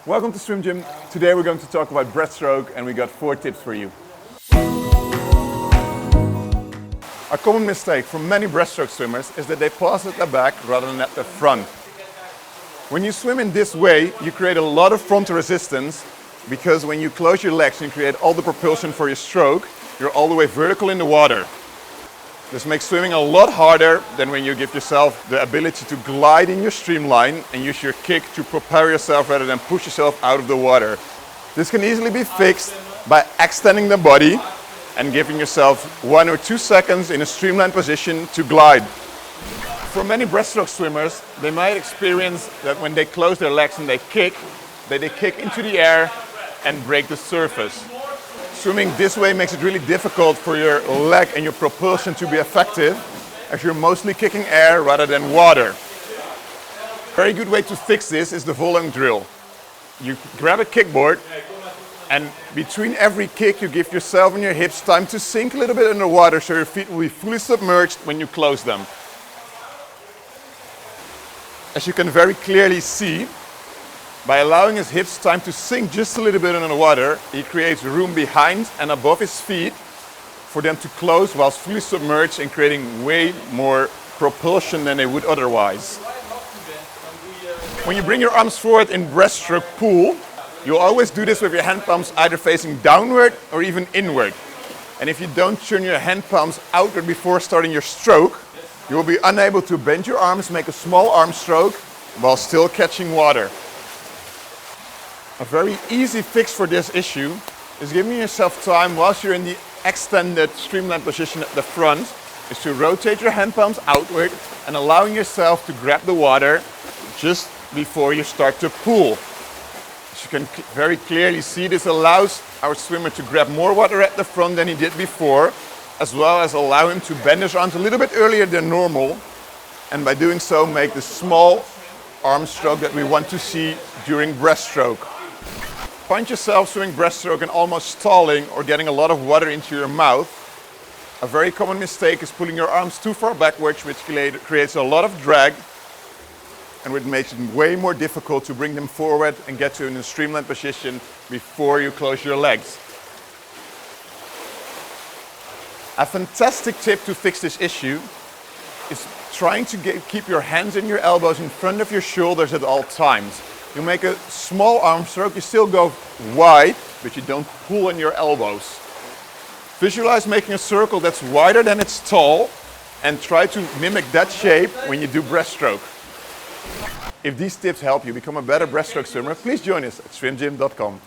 Welcome to Swim Gym. Today we're going to talk about breaststroke and we got 4 tips for you. A common mistake for many breaststroke swimmers is that they pause at the back rather than at the front. When you swim in this way, you create a lot of frontal resistance because when you close your legs and create all the propulsion for your stroke, you're all the way vertical in the water. This makes swimming a lot harder than when you give yourself the ability to glide in your streamline and use your kick to propel yourself rather than push yourself out of the water. This can easily be fixed by extending the body and giving yourself 1 or 2 seconds in a streamlined position to glide. For many breaststroke swimmers, they might experience that when they close their legs and they kick, that they kick into the air and break the surface. Swimming this way makes it really difficult for your leg and your propulsion to be effective, as you're mostly kicking air rather than water. A very good way to fix this is the following drill. You grab a kickboard and between every kick you give yourself and your hips time to sink a little bit underwater so your feet will be fully submerged when you close them. As you can very clearly see, by allowing his hips time to sink just a little bit under the water, he creates room behind and above his feet for them to close whilst fully submerged and creating way more propulsion than they would otherwise. When you bring your arms forward in breaststroke pull, you'll always do this with your hand palms either facing downward or even inward. And if you don't turn your hand palms outward before starting your stroke, you will be unable to bend your arms, make a small arm stroke while still catching water. A very easy fix for this issue is giving yourself time whilst you're in the extended streamlined position at the front is to rotate your hand palms outward and allowing yourself to grab the water just before you start to pull. As you can very clearly see, this allows our swimmer to grab more water at the front than he did before, as well as allow him to bend his arms a little bit earlier than normal, and by doing so make the small arm stroke that we want to see during breaststroke. Find yourself swimming breaststroke and almost stalling or getting a lot of water into your mouth. A very common mistake is pulling your arms too far backwards, which creates a lot of drag and which makes it way more difficult to bring them forward and get to in a streamlined position before you close your legs. A fantastic tip to fix this issue is trying to keep your hands and your elbows in front of your shoulders at all times. You make a small arm stroke, you still go wide, but you don't pull on your elbows. Visualize making a circle that's wider than it's tall and try to mimic that shape when you do breaststroke. If these tips help you become a better breaststroke swimmer, please join us at swimgym.com.